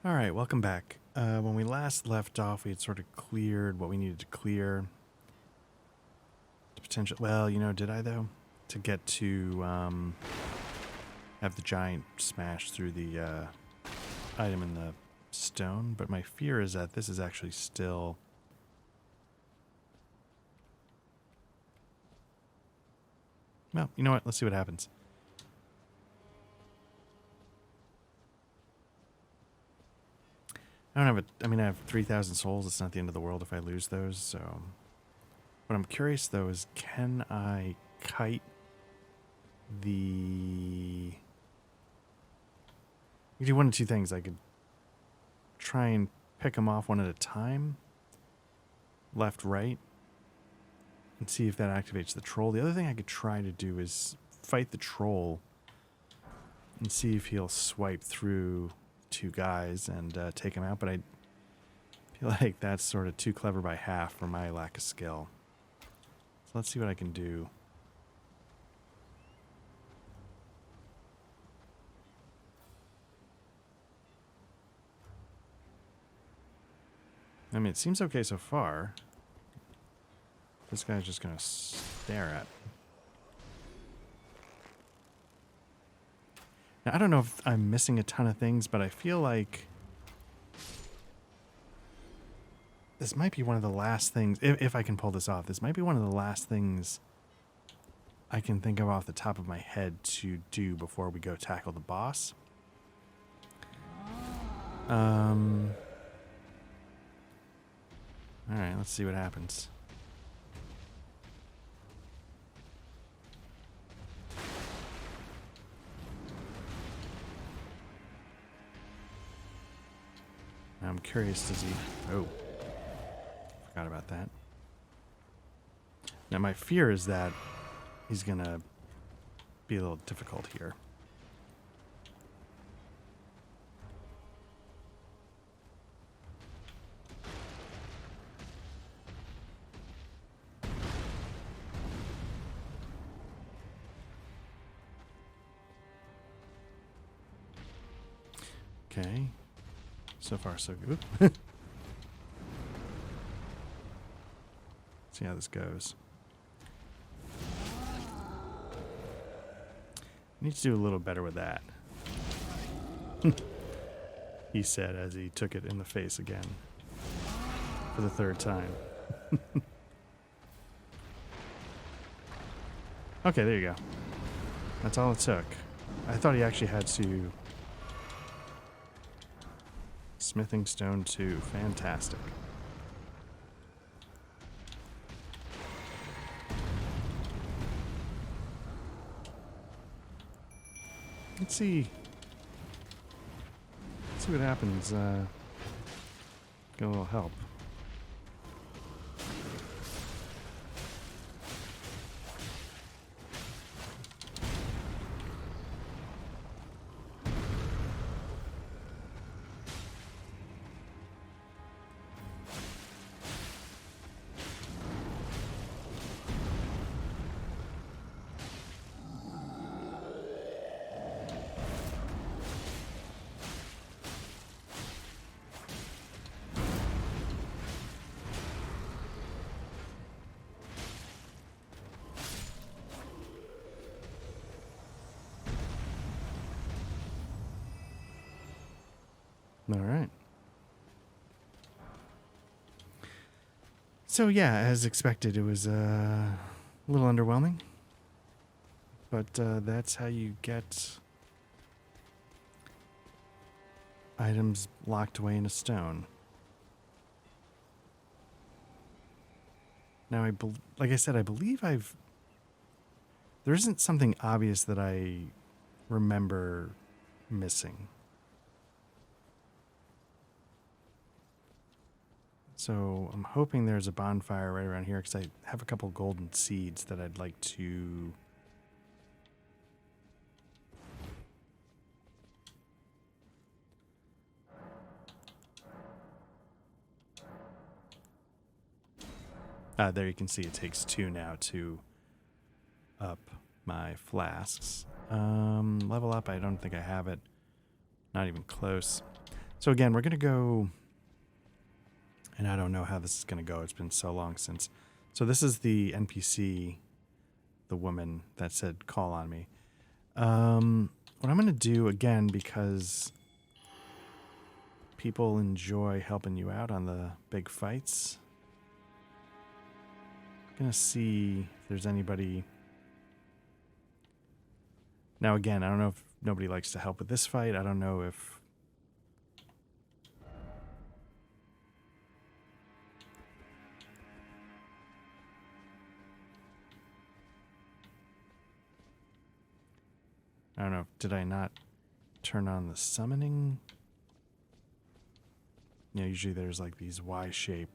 All right, welcome back. When we last left off, we had sort of cleared what we needed to clear. The potential. Well, did I though? To get to have the giant smash through the item in the stone, but my fear is that this is actually still. Well, you know what? Let's see what happens. I don't have I have 3,000 souls. It's not the end of the world if I lose those. So, what I'm curious though is, can I kite the? You could do one of two things. I could try and pick them off one at a time, left, right, and see if that activates the troll. The other thing I could try to do is fight the troll and see if he'll swipe through two guys and take him out, but I feel like that's sort of too clever by half for my lack of skill. So let's see what I can do. I mean, it seems okay so far. This guy's just going to stare at me. Now, I don't know if I'm missing a ton of things, but I feel like this might be one of the last things, if I can pull this off, this might be one of the last things I can think of off the top of my head to do before we go tackle the boss. Alright, let's see what happens. I'm curious, does he... Oh. Forgot about that. Now, my fear is that he's going to be a little difficult here. Okay. So far, so good. See how this goes. Need to do a little better with that. He said as he took it in the face again. For the third time. Okay, there you go. That's all it took. I thought he actually had to... Smithing stone 2. Fantastic. Let's see. Let's see what happens. Get a little help. All right. So yeah, as expected, it was a little underwhelming, but that's how you get items locked away in a stone. Now, like I said, I believe there isn't something obvious that I remember missing. So I'm hoping there's a bonfire right around here because I have a couple golden seeds that I'd like to... there you can see it takes 2 now to up my flasks. Level up, I don't think I have it. Not even close. So again, we're going to go, and I don't know how this is going to go. It's been so long since. So this is the NPC, the woman that said, call on me. What I'm going to do, again, because people enjoy helping you out on the big fights, I'm going to see if there's anybody. Now, again, I don't know if nobody likes to help with this fight. I don't know if... I don't know. Did I not turn on the summoning? You know, usually there's like these Y shape.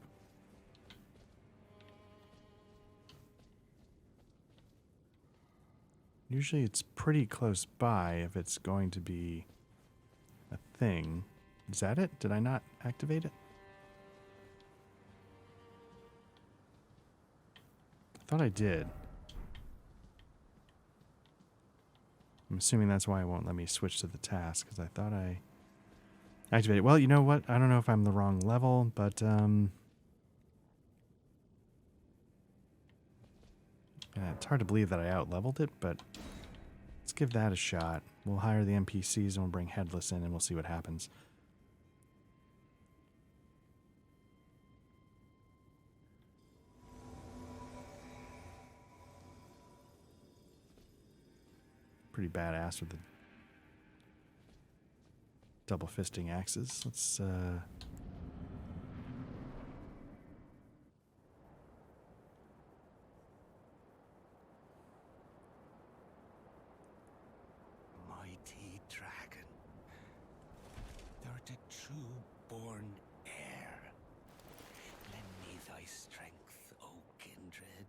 Usually it's pretty close by if it's going to be a thing. Is that it? Did I not activate it? I thought I did. I'm assuming that's why it won't let me switch to the task, because I thought I activated. Well, you know what? I don't know if I'm the wrong level, but yeah, it's hard to believe that I out-leveled it, but let's give that a shot. We'll hire the NPCs and we'll bring Headless in and we'll see what happens. Pretty badass with the double fisting axes. Let's mighty dragon, thou art a true-born heir. Lend me thy strength, O kindred.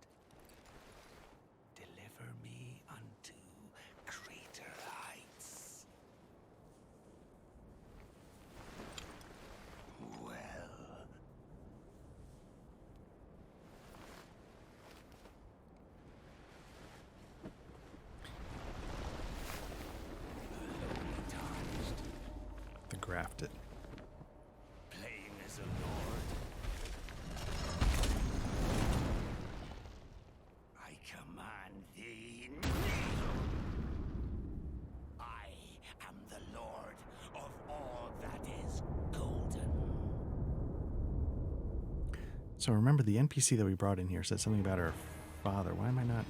Deliver me unto greater heights. Well. the grafted. Playing as a lord. I command thee kneel. I am the lord of all that is golden. So remember, the NPC that we brought in here said something about her father. Why am I not...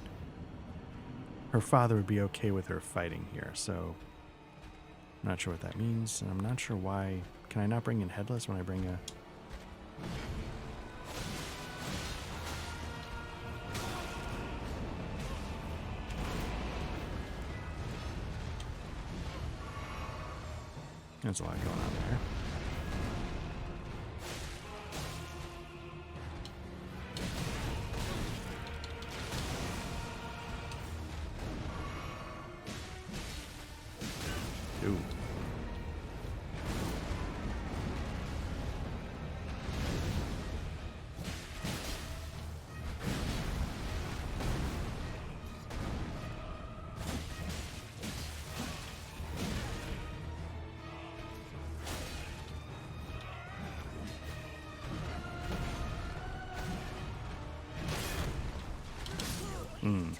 Her father would be okay with her fighting here, so... I'm not sure what that means, and I'm not sure why... Can I not bring in Headless when I bring a... There's a lot going on there. Ooh.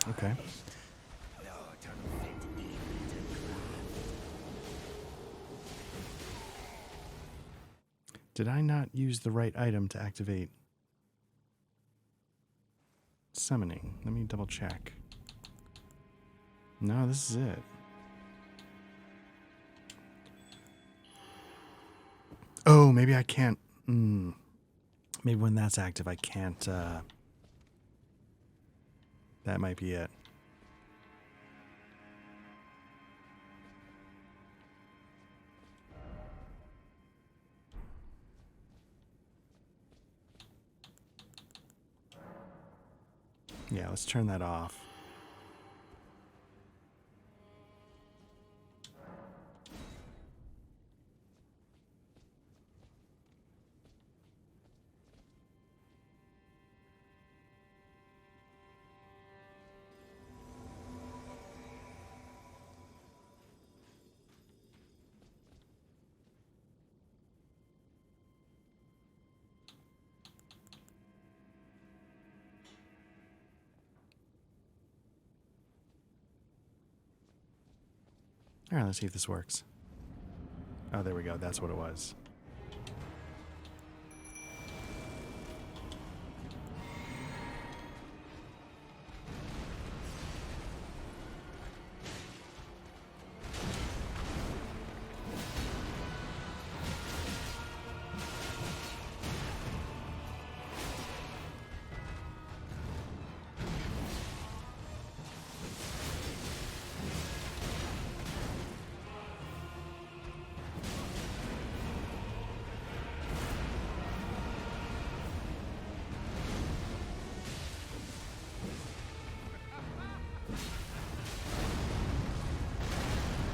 Okay. Did I not use the right item to activate summoning? Let me double check. No, this is it. Oh, maybe I can't. Maybe when that's active, I can't. That might be it. Yeah, let's turn that off. All right, let's see if this works. Oh, there we go. That's what it was.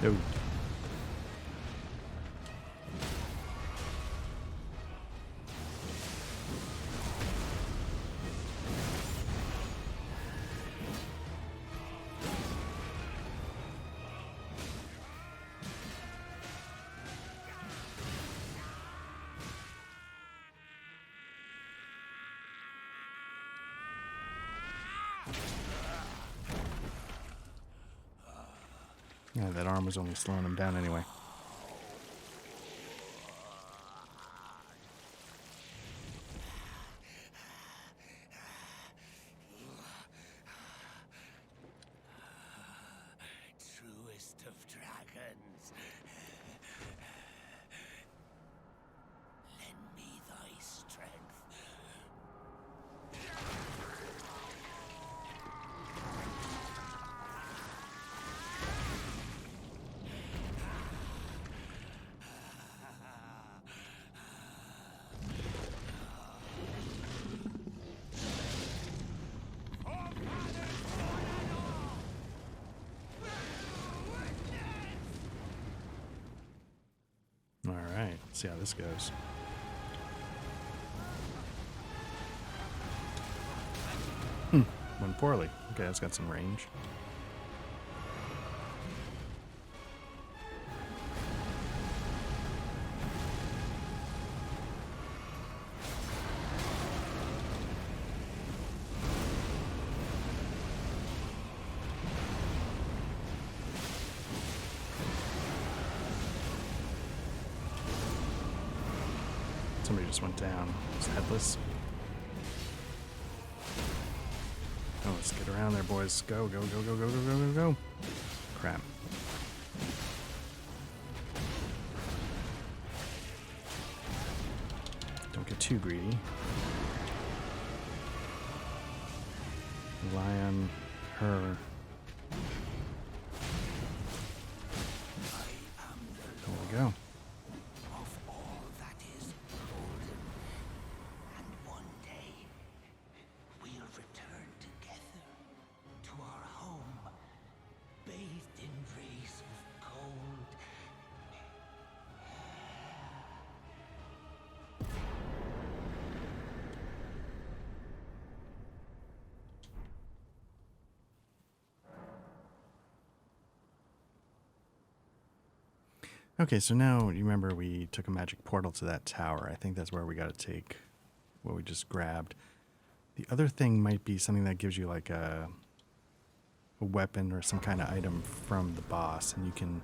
Oh. Yeah, that arm was only slowing him down anyway. Truest of dragons. Lend me thy strength. All right, let's see how this goes. Went poorly. Okay, that's got some range. Somebody just went down. It's headless. Oh, let's get around there, boys. Go, go, go, go, go, go, go, go, go. Crap. Don't get too greedy. Rely on her. There we go. Of all that is golden. And one day, we'll return together to our home, bathed in rays of gold. Okay, so now you remember we took a magic portal to that tower. I think that's where we got to take what we just grabbed. The other thing might be something that gives you like a weapon or some kind of item from the boss, and you can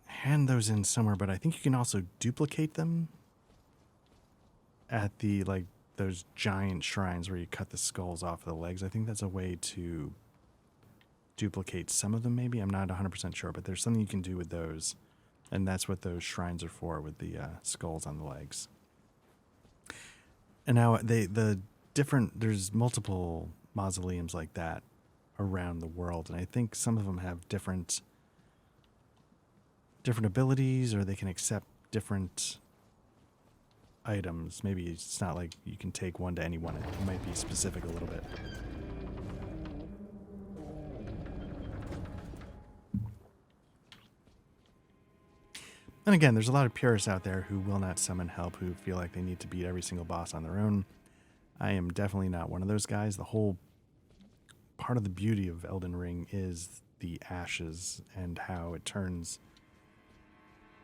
hand those in somewhere, but I think you can also duplicate them at the like those giant shrines where you cut the skulls off of the legs. I think that's a way to duplicate some of them, maybe. I'm not 100% sure, but there's something you can do with those, and that's what those shrines are for, with the skulls on the legs. And now there's multiple mausoleums like that around the world, and I think some of them have different abilities, or they can accept different items. Maybe it's not like you can take one to anyone. It might be specific a little bit. And again, there's a lot of purists out there who will not summon help, who feel like they need to beat every single boss on their own. I am definitely not one of those guys. The whole part of the beauty of Elden Ring is the ashes and how it turns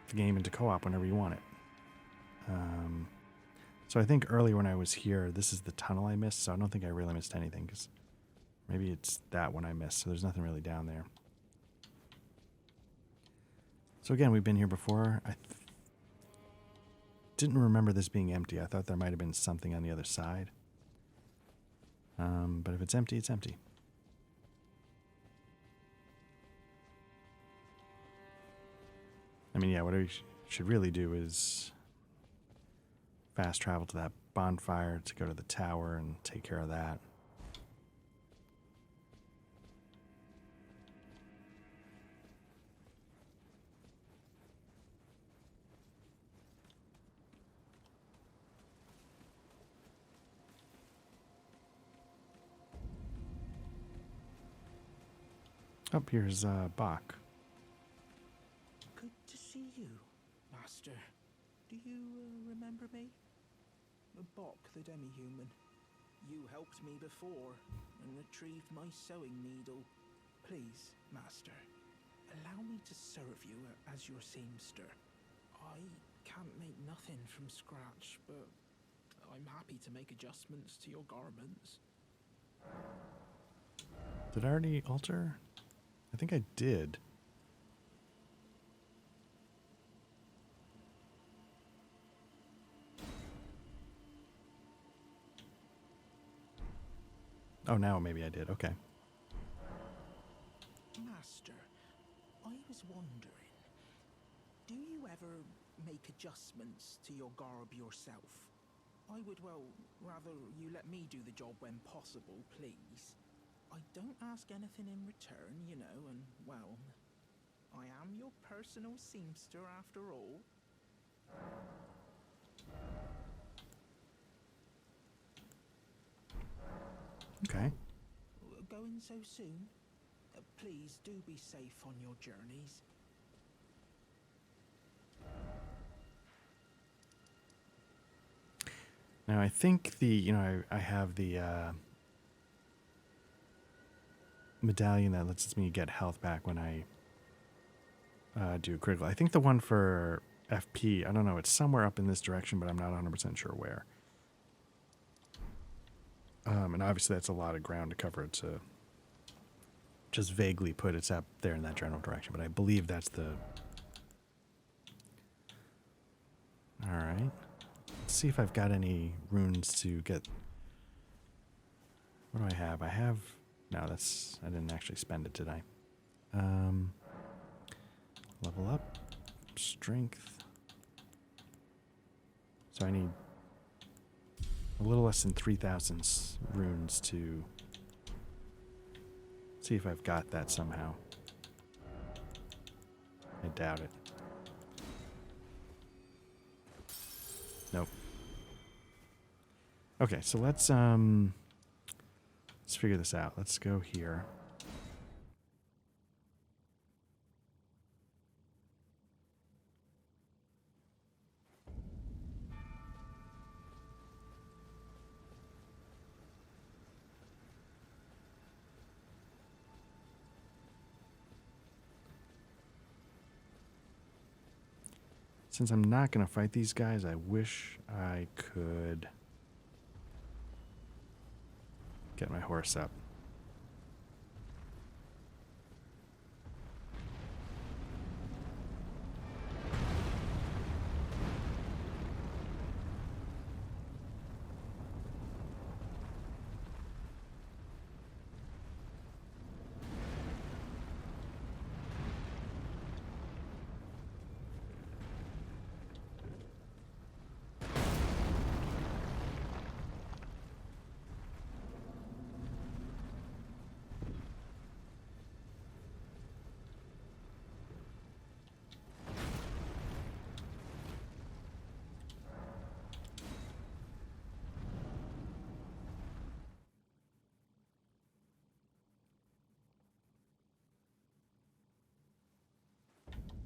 the game into co-op whenever you want it. So I think earlier when I was here, this is the tunnel I missed, so I don't think I really missed anything, because maybe it's that one I missed, so there's nothing really down there. So again, we've been here before. I didn't remember this being empty. I thought there might have been something on the other side. But if it's empty, it's empty. I mean, yeah, what I should really do is fast travel to that bonfire to go to the tower and take care of that. Oh, here's Bach. Good to see you, Master. Do you remember me? Bok, the demi-human. You helped me before and retrieved my sewing needle. Please, Master, allow me to serve you as your seamster. I can't make nothing from scratch, but I'm happy to make adjustments to your garments. Did I already alter? I think I did. Oh, now maybe I did. Okay. Master, I was wondering, do you ever make adjustments to your garb yourself? I would, well, rather you let me do the job when possible, please. I don't ask anything in return, you know, and, well, I am your personal seamster after all. Okay. Going so soon? Please do be safe on your journeys. Now I think I have the medallion that lets me get health back when I do critical. I think the one for FP, I don't know, it's somewhere up in this direction, but I'm not 100% sure where. And obviously that's a lot of ground to cover to just vaguely put it's up there in that general direction, but I believe that's the... Alright. Let's see if I've got any runes to get... What do I have? I have... No, that's... I didn't actually spend it, did I? Level up. Strength. So I need a little less than 3,000 runes to see if I've got that somehow. I doubt it. Nope. Okay, so let's figure this out. Let's go here. Since I'm not going to fight these guys, I wish I could get my horse up.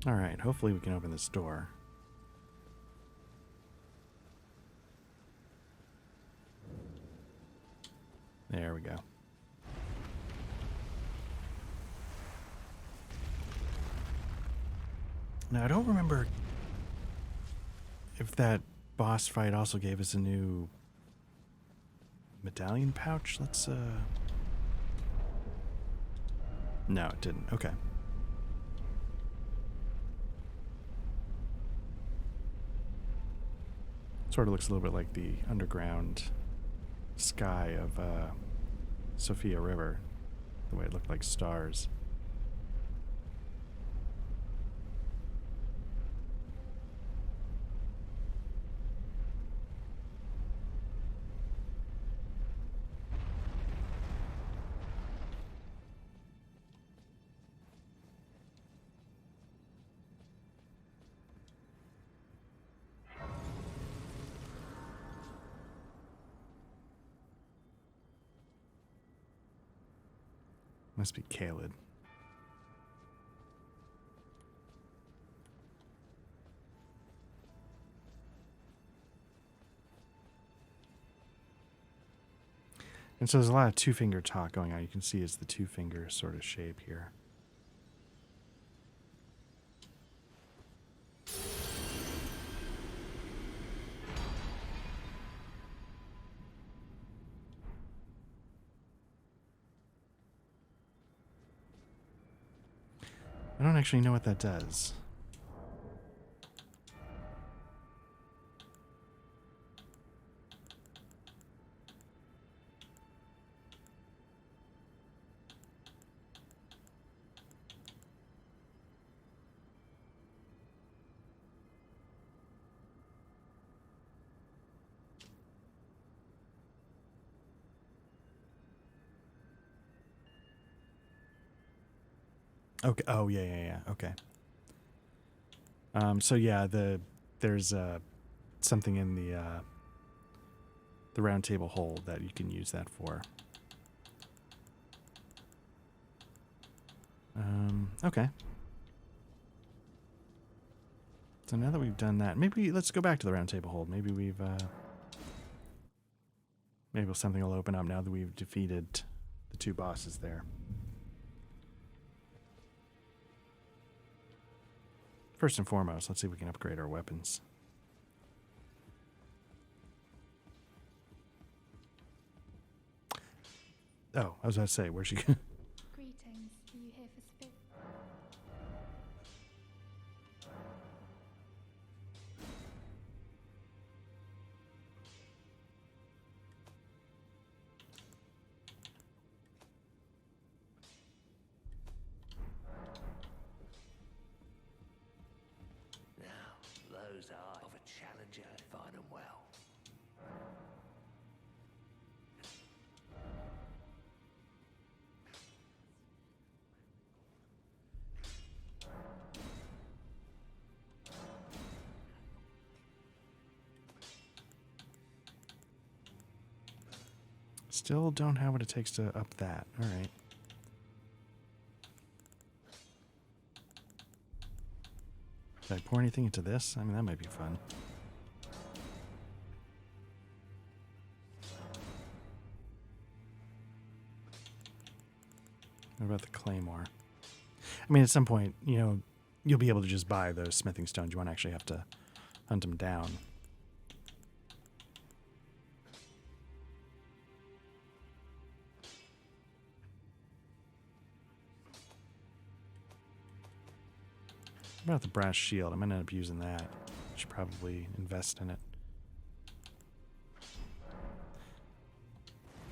All right, hopefully we can open this door. There we go. Now, I don't remember if that boss fight also gave us a new medallion pouch. Let's, No, it didn't. Okay. Sort of looks a little bit like the underground sky of Sophia River, the way it looked like stars. Must be Khaled. And so there's a lot of two-finger talk going on. You can see it's the two-finger sort of shape here. I don't actually know what that does. Okay. Oh, yeah. Okay. So yeah, there's something in the round table hole that you can use that for. Okay. So now that we've done that, maybe let's go back to the round table hole. Maybe maybe something will open up now that we've defeated the two bosses there. First and foremost, let's see if we can upgrade our weapons. Oh, I was about to say, where's she? Greetings. Are you here for spirit? Now, those are of a challenger, fine and well. Still don't have what it takes to up that. All right. Did I pour anything into this? I mean, that might be fun. What about the claymore? I mean, at some point, you know, you'll be able to just buy those smithing stones. You won't actually have to hunt them down. What about the brass shield? I'm going to end up using that. Should probably invest in it.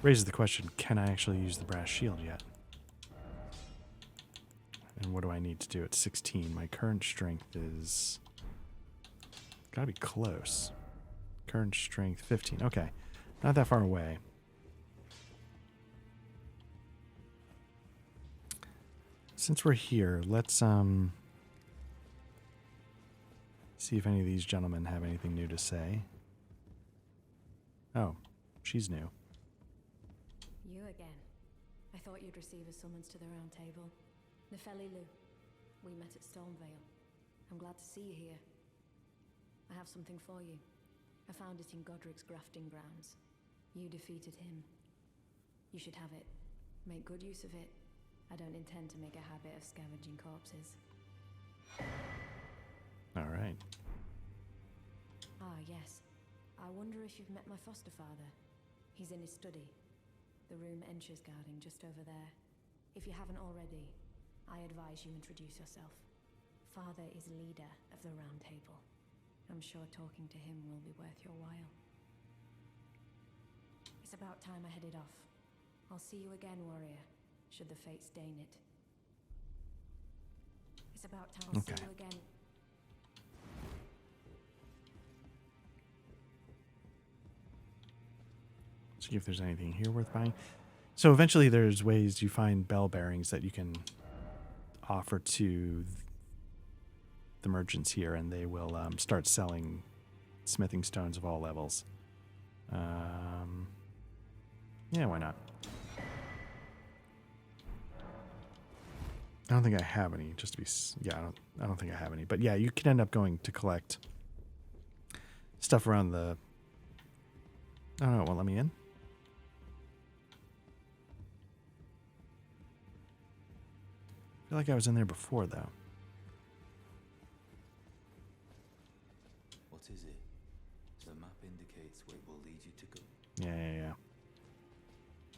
Raises the question, can I actually use the brass shield yet? And what do I need to do at 16? My current strength is... Gotta be close. Current strength 15. Okay. Not that far away. Since we're here, let's see if any of these gentlemen have anything new to say. Oh, she's new. You again. I thought you'd receive a summons to the round table. Nefeli Lu. We met at Stormveil. I'm glad to see you here. I have something for you. I found it in Godric's grafting grounds. You defeated him. You should have it. Make good use of it. I don't intend to make a habit of scavenging corpses. All right. Ah, yes. I wonder if you've met my foster father. He's in his study. The room Encher's guarding just over there. If you haven't already, I advise you introduce yourself. Father is leader of the Round Table. I'm sure talking to him will be worth your while. It's about time I headed off. I'll see you again, warrior, should the fates deign it. It's about time I'll see you again. See if there's anything here worth buying. So eventually there's ways you find bell bearings that you can offer to the merchants here, and they will start selling smithing stones of all levels. Yeah, why not? I don't think I have any, just to be... Yeah, I don't think I have any. But yeah, you can end up going to collect stuff around the... I don't know, it won't let me in? I feel like I was in there before, though. What is it? The map indicates where it will lead you to go. Yeah.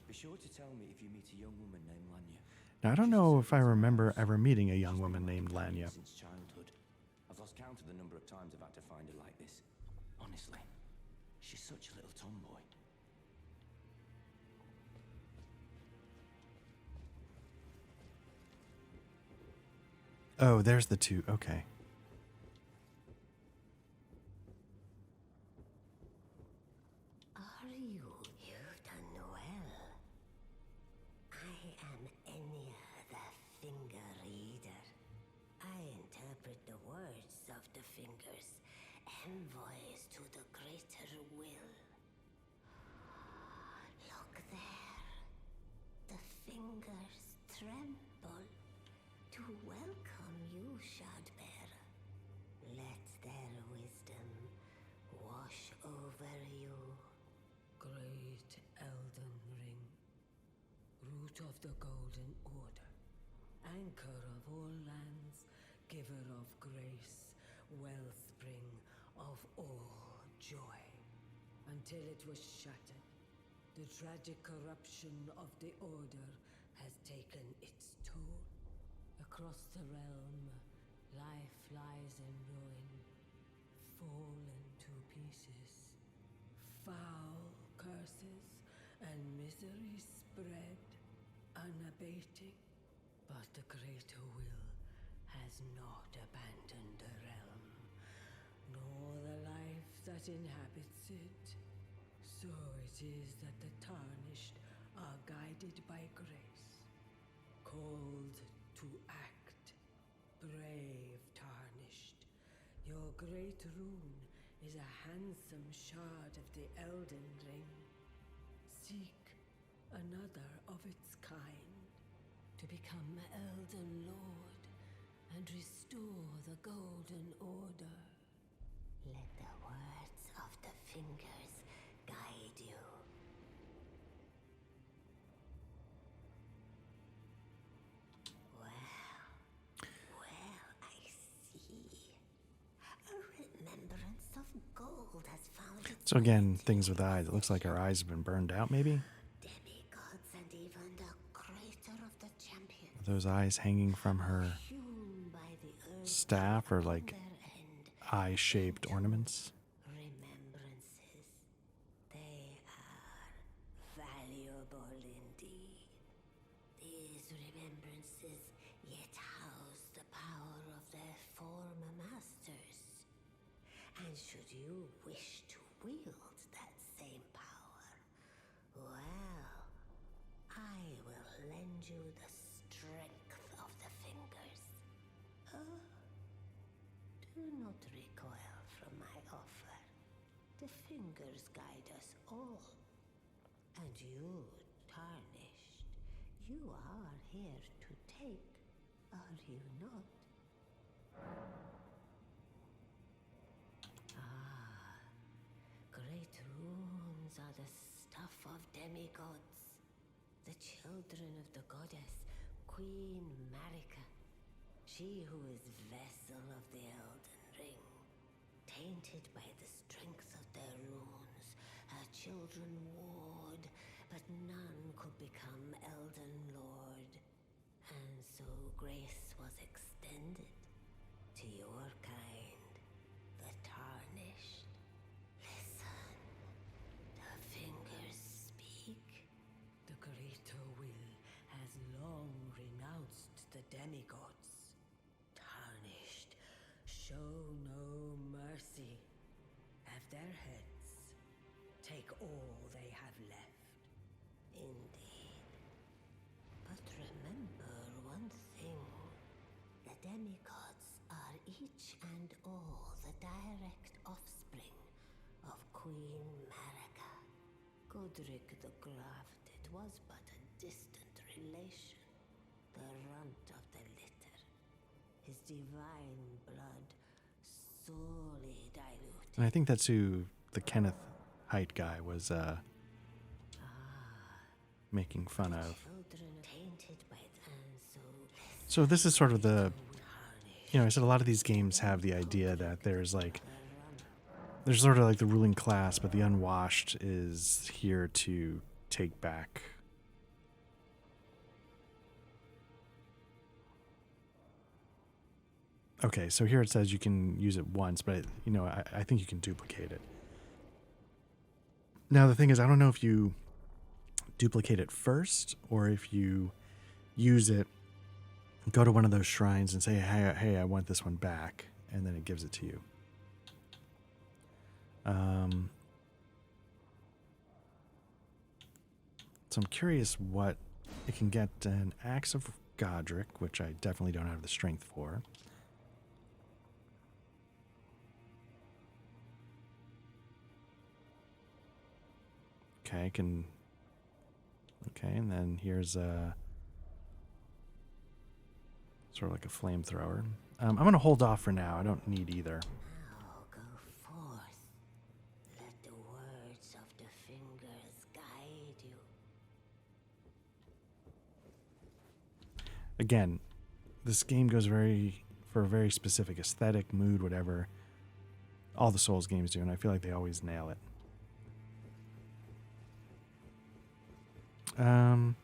Be sure to tell me if you meet a young woman named Lanya. Now, I don't know if I remember ever meeting a young woman named Lanya. Since childhood, I've lost count of the number of times I've had to find her like this. Honestly, she's such a little tomboy. Oh, there's the two. Okay. Are you? You've done well. I am Enya, the Finger Reader. I interpret the words of the fingers, envoys to the greater will. Look there. The fingers tremble to welcome you, Shardbearer. Let their wisdom wash over you. Great Elden Ring, root of the Golden Order, anchor of all lands, giver of grace, wellspring of all joy. Until it was shattered, the tragic corruption of the Order has taken its toll. Across the realm, life lies in ruin, fallen to pieces. Foul curses and misery spread, unabating. But the greater will has not abandoned the realm, nor the life that inhabits it. So it is that the tarnished are guided by grace, called to act. Brave tarnished, your great rune is a handsome shard of the Elden Ring. Seek another of its kind to become Elden Lord and restore the Golden Order. Let the words of the fingers guide you. Well, I see. A remembrance of gold has found its So again, things with eyes. It looks like our eyes have been burned out, maybe? demigods and even the creator of the champion. Are those eyes hanging from her Hewn by the earth staff, or like their end. eye-shaped ornaments? Remembrances. They are valuable indeed. These remembrances yet house the power of their former masters. And should you wish to wield that same power, well, I will lend you the strength of the fingers. Do not recoil from my offer. The fingers guide us all. And you, tarnished, you are here to take, are you not? Great runes are the stuff of demigods, the children of the goddess, Queen Marika. She who is vessel of the Elden Ring, tainted by the strength of their runes, her children warred, but none could become Elden Lord. And so grace was extended to your kind, the tarnished. all they have left. Indeed. But remember one thing. The demigods are each and all the direct offspring of Queen Marika. Godric the Grafted was but a distant relation, the runt of the litter. His divine blood sorely diluted. And I think that's who the Kenneth Height guy was making fun of. Children tainted by So this is sort of the, I said a lot of these games have the idea that there's sort of like the ruling class, but the unwashed is here to take back. Okay, so here it says you can use it once, but I think you can duplicate it. Now the thing is, I don't know if you duplicate it first or if you use it, go to one of those shrines and say, hey, I want this one back, and then it gives it to you. So I'm curious what it can get. An Axe of Godric, which I definitely don't have the strength for. Okay, and then here's a sort of like a flamethrower. I'm going to hold off for now. I don't need either. Now go forth. Let the words of the fingers guide you. Again, this game goes for a very specific aesthetic, mood, whatever. All the Souls games do, and I feel like they always nail it. I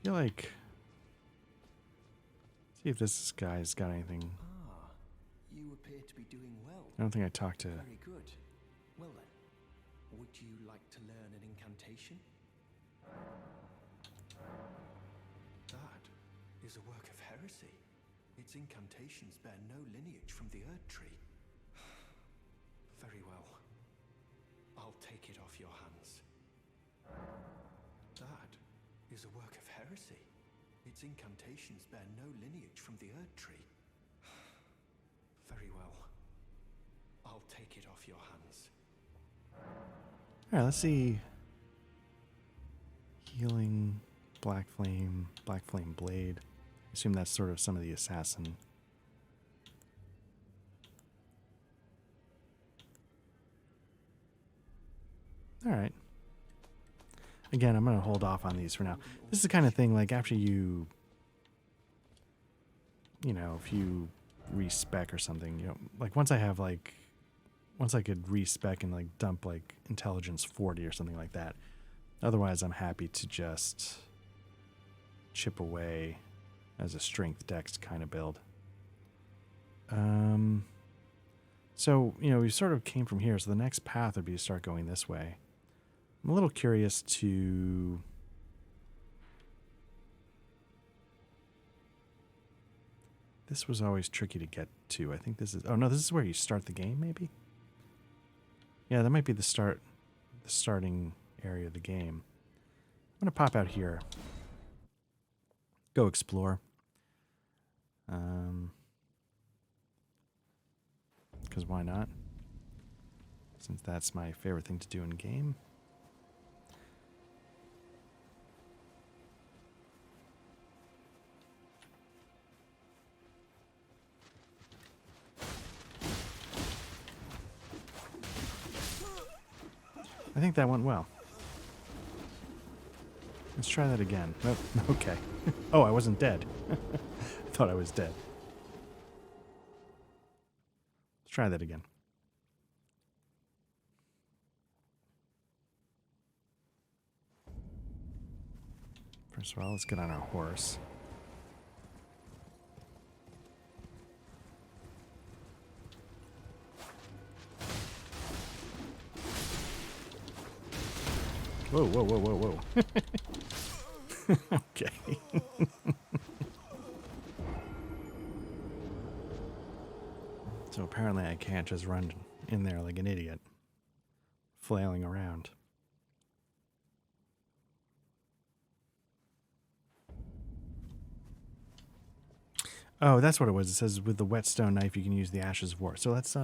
feel like, see if this guy's got anything. Ah, you appear to be doing well. I don't think I talked to. Very good. Well then, would you like to learn an incantation? That is a work of heresy. Its incantations bear no lineage from the Erd Tree. Very well. I'll take it off your hands. That is a work of heresy. Its incantations bear no lineage from the Erd Tree. Very well. I'll take it off your hands. All right, let's see. Healing, Black Flame Blade. I assume that's sort of some of the assassin. All right. Again, I'm going to hold off on these for now. This is the kind of thing, like, after you, if you respec or something, like, once I could respec and, like, dump, like, intelligence 40 or something like that. Otherwise, I'm happy to just chip away as a strength dex kind of build. So, we sort of came from here, so the next path would be to start going this way. I'm a little curious to... This was always tricky to get to. I think this is... Oh, no, this is where you start the game, maybe? Yeah, that might be the starting area of the game. I'm going to pop out here. Go explore. Because why not? Since that's my favorite thing to do in game. I think that went well. Let's try that again. Oh, okay. Oh, I wasn't dead. I thought I was dead. Let's try that again. First of all, let's get on our horse. Whoa, whoa, whoa, whoa, whoa. Okay. So apparently I can't just run in there like an idiot, flailing around. Oh, that's what it was. It says with the whetstone knife you can use the ashes of war. So that's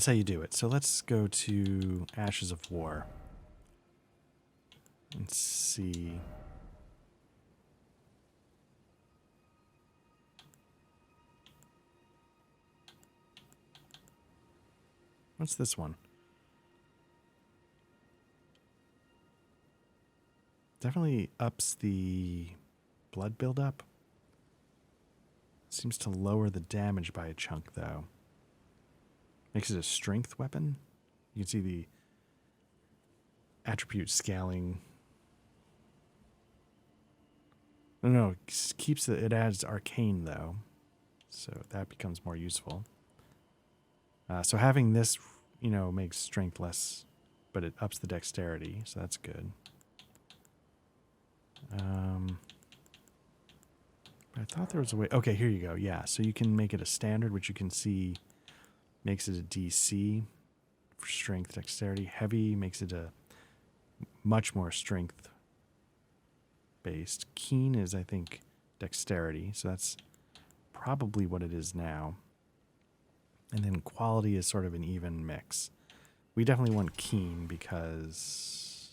how you do it. So let's go to Ashes of War and see. What's this one? Definitely ups the blood buildup. Seems to lower the damage by a chunk, though. Makes it a strength weapon. You can see the attribute scaling. No, keeps it adds arcane, though. So that becomes more useful. So having this, makes strength less, but it ups the dexterity, so that's good. I thought there was a way. Okay, here you go. Yeah, so you can make it a standard, which you can see makes it a DC for strength, dexterity. Heavy makes it a much more strength based. Keen is, I think, dexterity, so that's probably what it is now. And then quality is sort of an even mix. We definitely want keen because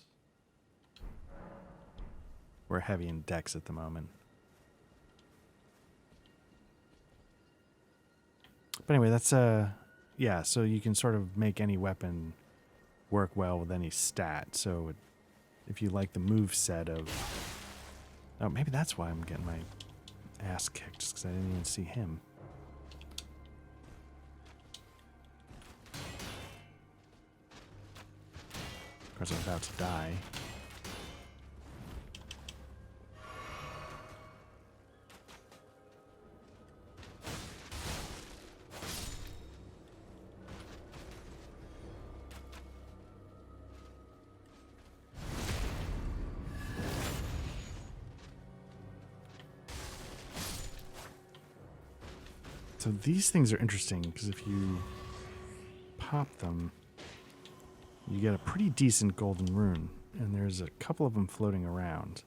we're heavy in dex at the moment. But anyway, that's yeah, so you can sort of make any weapon work well with any stat. So if you like the move set of... Oh, maybe that's why I'm getting my ass kicked, just because I didn't even see him. Of course, I'm about to die. So these things are interesting because if you pop them, you get a pretty decent golden rune, and there's a couple of them floating around.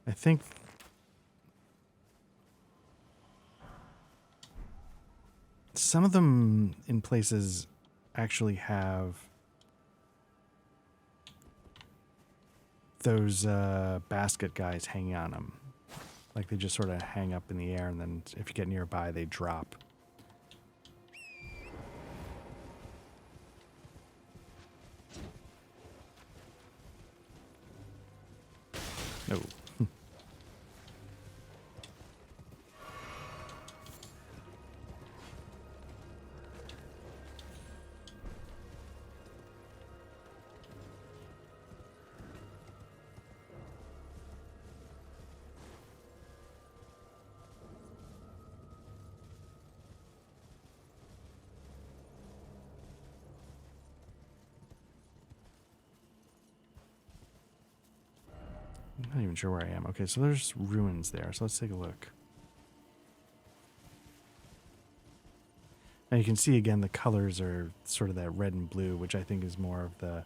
I think some of them in places actually have those basket guys hanging on them. Like they just sort of hang up in the air, and then if you get nearby, they drop. No. I'm not even sure where I am. Okay, so there's ruins there. So let's take a look. Now you can see again the colors are sort of that red and blue, which I think is more of the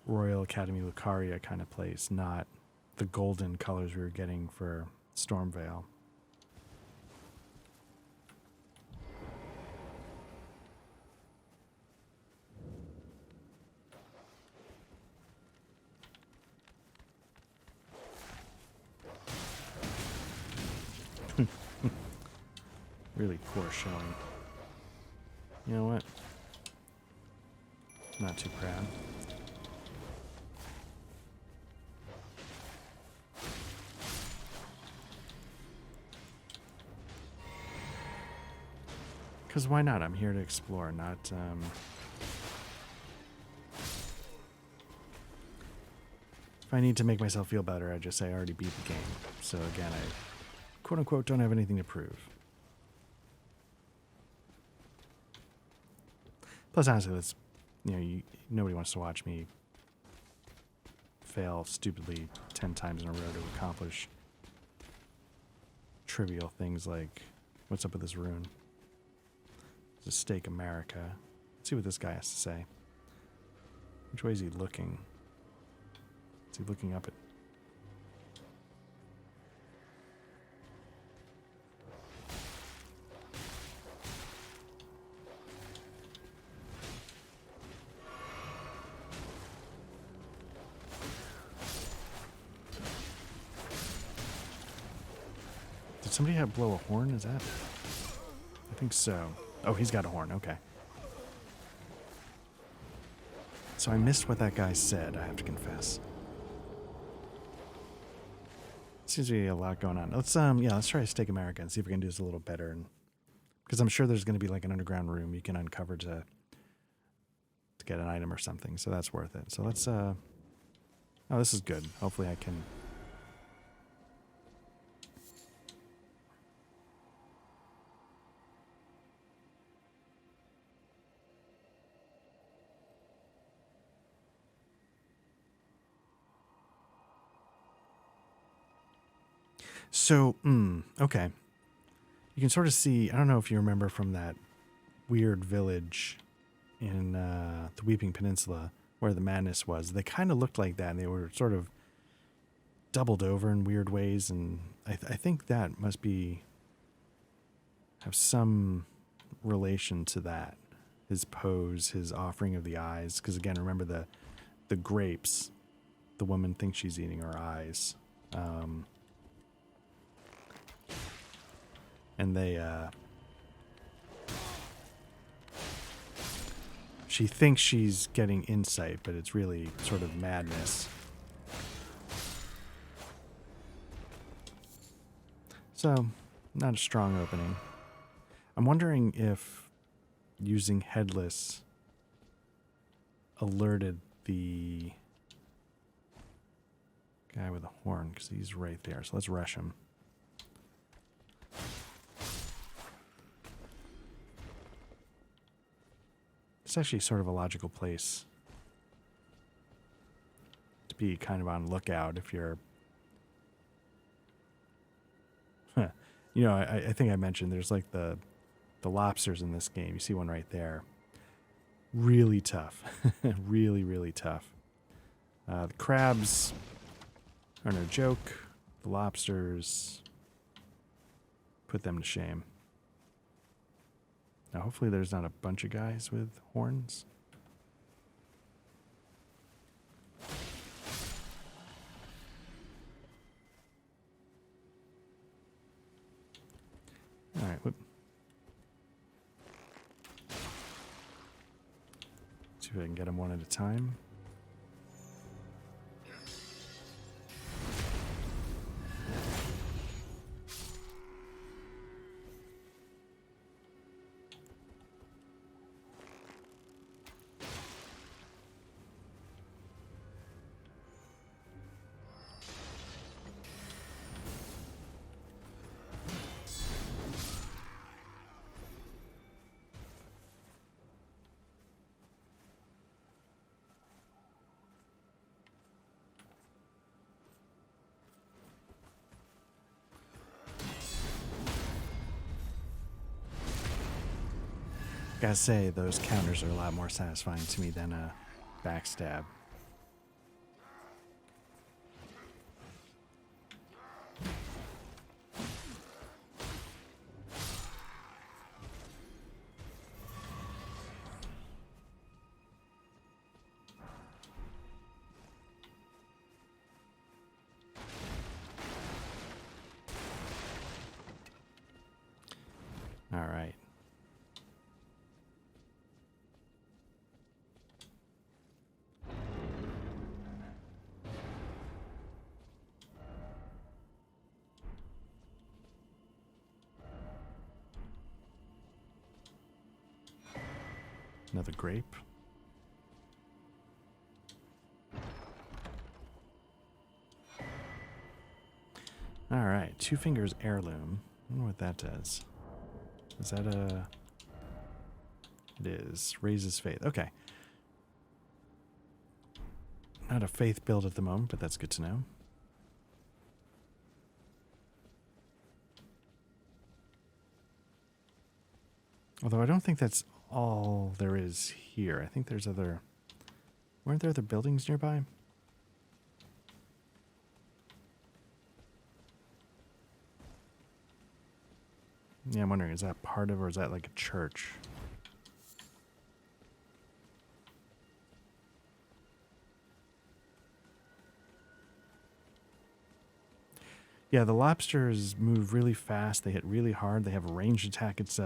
Royal Academy Lucaria kind of place, not the golden colors we were getting for Stormveil. Really poor showing. You know what? Not too proud. Because why not? I'm here to explore, not... If I need to make myself feel better, I just say I already beat the game. So again, I quote-unquote don't have anything to prove. Plus, honestly, that's, nobody wants to watch me fail stupidly 10 times in a row to accomplish trivial things like, what's up with this rune? The Stake America. Let's see what this guy has to say. Which way is he looking? Is he looking up at... Did somebody have blow a horn? Is that... I think so. Oh, he's got a horn. Okay. So I missed what that guy said, I have to confess. Seems to be a lot going on. Let's try to Stake America and see if we can do this a little better. And because I'm sure there's going to be like an underground room you can uncover to get an item or something. So that's worth it. So let's oh, this is good. Hopefully I can... So, okay. You can sort of see, I don't know if you remember from that weird village in the Weeping Peninsula where the madness was. They kind of looked like that, and they were sort of doubled over in weird ways, and I think that must have some relation to that. His pose, his offering of the eyes, because again, remember the grapes, the woman thinks she's eating her eyes. And she thinks she's getting insight, but it's really sort of madness. So, not a strong opening. I'm wondering if using Headless alerted the guy with a horn, because he's right there. So let's rush him. It's actually sort of a logical place to be kind of on lookout if you're... You know, I think I mentioned there's like the lobsters in this game. You see one right there. Really tough. Really, really tough. The crabs are no joke. The lobsters, put them to shame. Now, hopefully there's not a bunch of guys with horns. All right, whoop. See if I can get them one at a time. Gotta say, those counters are a lot more satisfying to me than a backstab. All right. Another grape. All right, Two Fingers Heirloom. I wonder what that does. Is that a... It is. Raises faith. Okay. Not a faith build at the moment, but that's good to know. Although I don't think that's all there is here. I think there's other... Weren't there other buildings nearby? Yeah, I'm wondering, is that part of, or is that like a church? Yeah, the lobsters move really fast. They hit really hard. They have a ranged attack. It's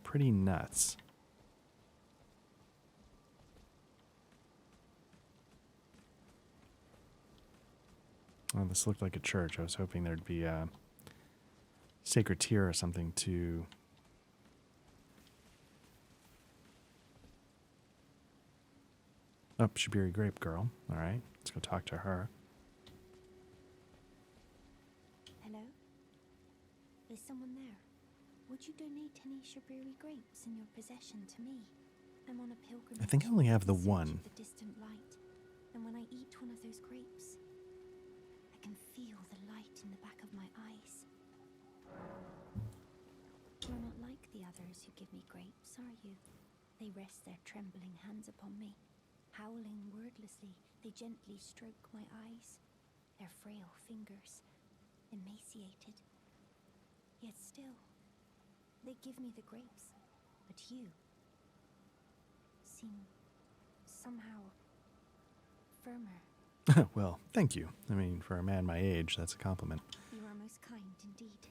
pretty nuts. Oh, this looked like a church. I was hoping there'd be a sacred tear or something to... Oh, Shabiri Grape Girl. All right, let's go talk to her. Hello? Is someone there? Would you donate any Shabiri grapes in your possession to me? I'm on a pilgrimage. I think I only have the in search one. of the distant light. And when I eat one of those grapes, I can feel the light in the back of my eyes. You're not like the others who give me grapes, are you? They rest their trembling hands upon me. Howling wordlessly, they gently stroke my eyes, their frail fingers, emaciated. Yet still, they give me the grapes. But you seem somehow firmer. Well, thank you. I mean, for a man my age, that's a compliment. You are most kind indeed.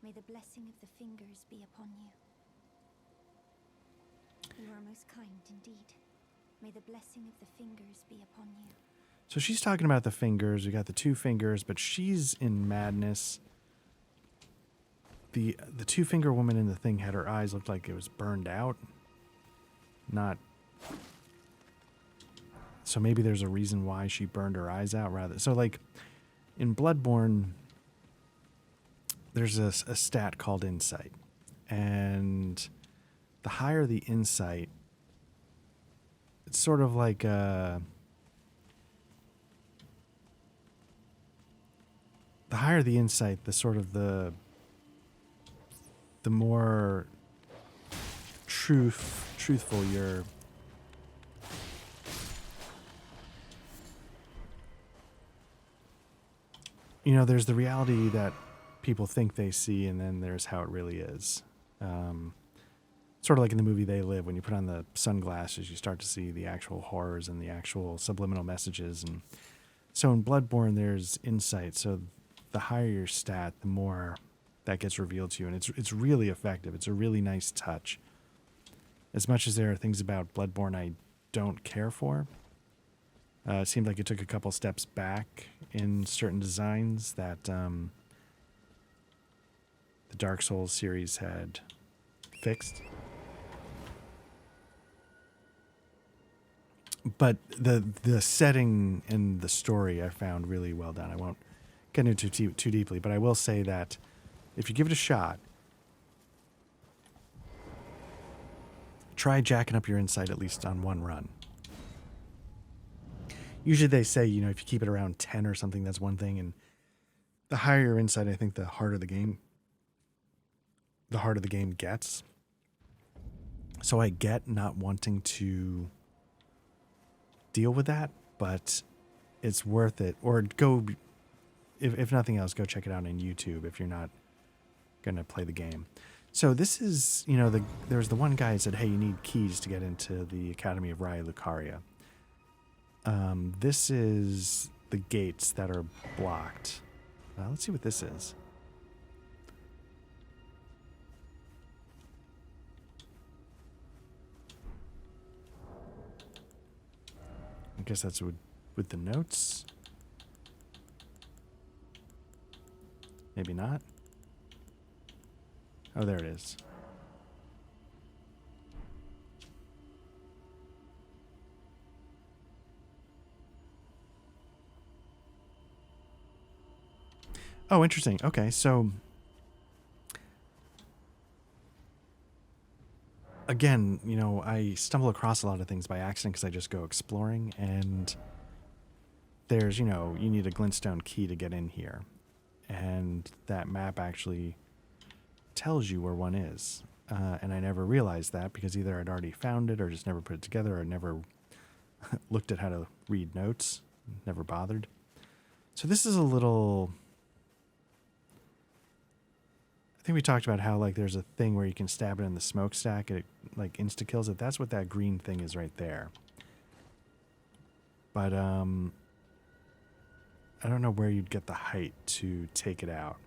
May the blessing of the fingers be upon you. You are most kind indeed. May the blessing of the fingers be upon you. So she's talking about the fingers. We got the two fingers, but she's in madness. The two-finger woman in the thing had her eyes looked like it was burned out. Not... So maybe there's a reason why she burned her eyes out rather... So, like, in Bloodborne, there's a stat called Insight. And the higher the Insight... It's sort of like the higher the insight, the sort of the more truthful you're. You know, there's the reality that people think they see, and then there's how it really is. Sort of like in the movie They Live, when you put on the sunglasses, you start to see the actual horrors and the actual subliminal messages. And so in Bloodborne, there's insight. So the higher your stat, the more that gets revealed to you. And it's really effective. It's a really nice touch. As much as there are things about Bloodborne I don't care for, it seemed like it took a couple steps back in certain designs that the Dark Souls series had fixed. But the setting and the story I found really well done. I won't get into too deeply, but I will say that if you give it a shot, try jacking up your insight at least on one run. Usually they say, you know, if you keep it around 10 or something, that's one thing. And the higher your insight, I think the harder the game gets. So I get not wanting to deal with that, but it's worth it. Or go, if nothing else, go check it out on YouTube if you're not going to play the game. So this is, you know, there's the one guy that said, hey, you need keys to get into the Academy of Raya Lucaria. This is the gates that are blocked. Let's see what this is. I guess that's with the notes. Maybe not. Oh, there it is. Oh, interesting. Okay, so again, you know, I stumble across a lot of things by accident because I just go exploring, and there's, you know, you need a glintstone key to get in here, and that map actually tells you where one is. and I never realized that because either I'd already found it or just never put it together or never looked at how to read notes, never bothered. So this is a little... I think we talked about how like there's a thing where you can stab it in the smokestack and it like insta-kills it. That's what that green thing is right there. But I don't know where you'd get the height to take it out.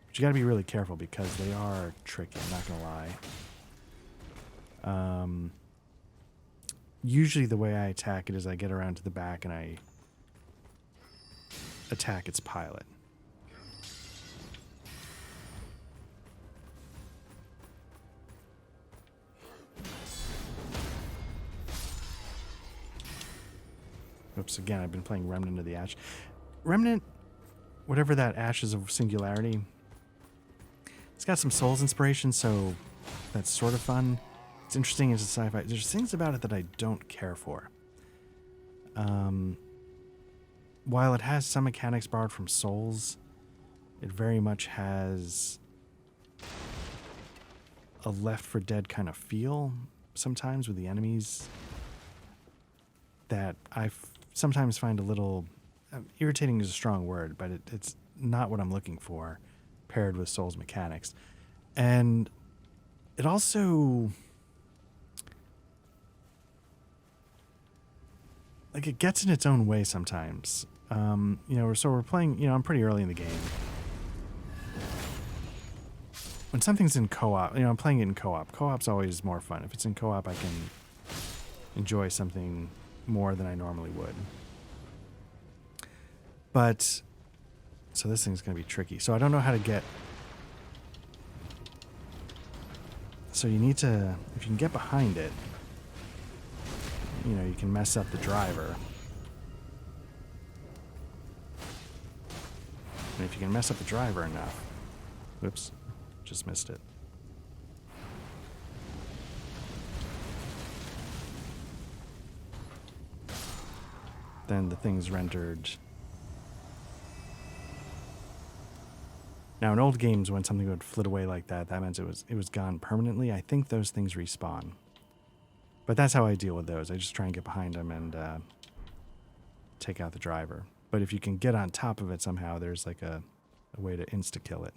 But you got to be really careful because they are tricky, I'm not going to lie. Usually the way I attack it is I get around to the back and I attack its pilot. Oops, again, I've been playing Remnant of the Ash. Remnant, whatever that Ashes of Singularity, it's got some Souls inspiration, so that's sort of fun. It's interesting as a sci-fi. There's things about it that I don't care for. While it has some mechanics borrowed from Souls, it very much has a Left 4 Dead kind of feel sometimes with the enemies that I sometimes find a little... irritating is a strong word, but it's not what I'm looking for paired with Souls mechanics. And it also... like, it gets in its own way sometimes. You know, so we're playing... you know, I'm pretty early in the game. When something's in co-op... you know, I'm playing it in co-op. Co-op's always more fun. If it's in co-op, I can enjoy something more than I normally would. But, so this thing's going to be tricky. So I don't know how to get... so you need to... if you can get behind it, you know, you can mess up the driver. And if you can mess up the driver enough... whoops, just missed it. Then the thing's rendered... now, in old games, when something would flit away like that, that meant it was gone permanently. I think those things respawn. But that's how I deal with those. I just try and get behind them and take out the driver. But if you can get on top of it somehow, there's like a way to insta-kill it.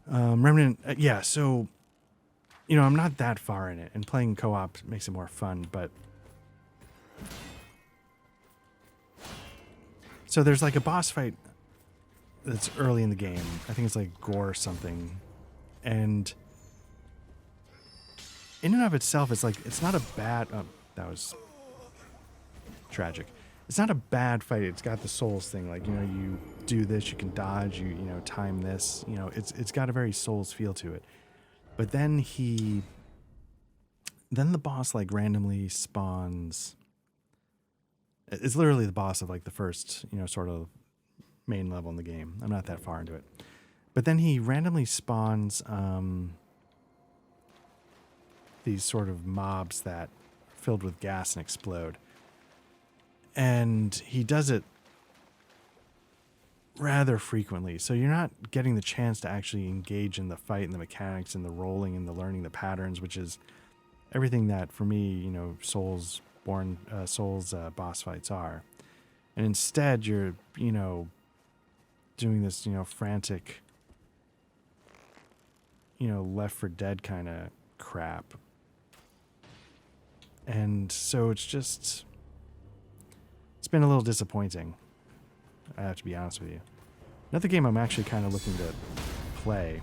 Remnant, yeah, so, you know, I'm not that far in it. And playing co-op makes it more fun, but... so there's like a boss fight that's early in the game. I think it's like Gore or something. And in and of itself, it's like, it's not a bad... oh, that was tragic. It's not a bad fight. It's got the Souls thing. Like, you know, you do this, you can dodge, you know, time this. You know, it's got a very Souls feel to it. But then then the boss, like, randomly spawns... it's literally the boss of, like, the first, you know, sort of main level in the game. I'm not that far into it. But then he randomly spawns these sort of mobs that are filled with gas and explode. And he does it rather frequently. So you're not getting the chance to actually engage in the fight and the mechanics and the rolling and the learning the patterns, which is everything that, for me, you know, Souls boss fights are. And instead, you're, you know, doing this, you know, frantic, you know, Left 4 Dead kind of crap. And so it's just... it's been a little disappointing. I have to be honest with you. Another game I'm actually kind of looking to play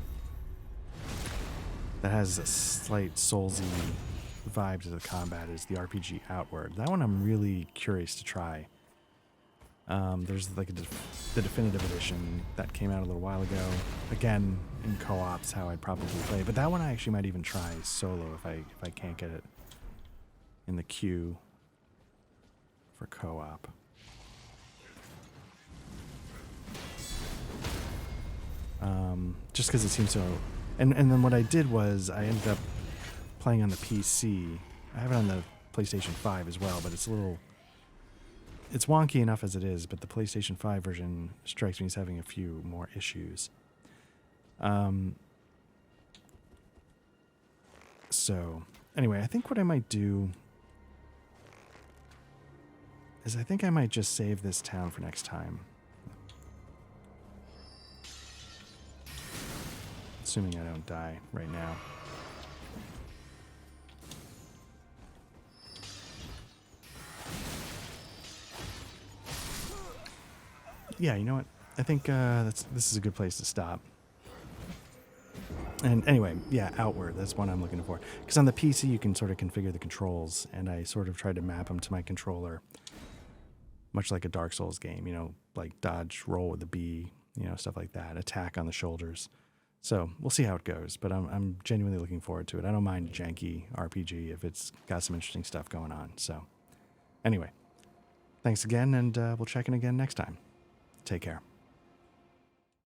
that has a slight Soulsy vibe to the combat is the RPG Outward. That one I'm really curious to try. There's like the definitive edition that came out a little while ago. Again, in co-op's how I'd probably play. But that one I actually might even try solo if I can't get it in the queue for co-op. Just because it seems so... and then what I did was I ended up playing on the PC. I have it on the PlayStation 5 as well, but it's a little... it's wonky enough as it is, but the PlayStation 5 version strikes me as having a few more issues. So, anyway, I think what I might do is I think I might just save this town for next time. Assuming I don't die right now. Yeah, you know what? I think this is a good place to stop. And anyway, yeah, Outward, that's what I'm looking for. Because on the PC, you can sort of configure the controls, and I sort of tried to map them to my controller, much like a Dark Souls game, you know, like dodge, roll with the B, you know, stuff like that, attack on the shoulders. So we'll see how it goes, but I'm genuinely looking forward to it. I don't mind a janky RPG if it's got some interesting stuff going on. So anyway, thanks again, and we'll check in again next time. Take care.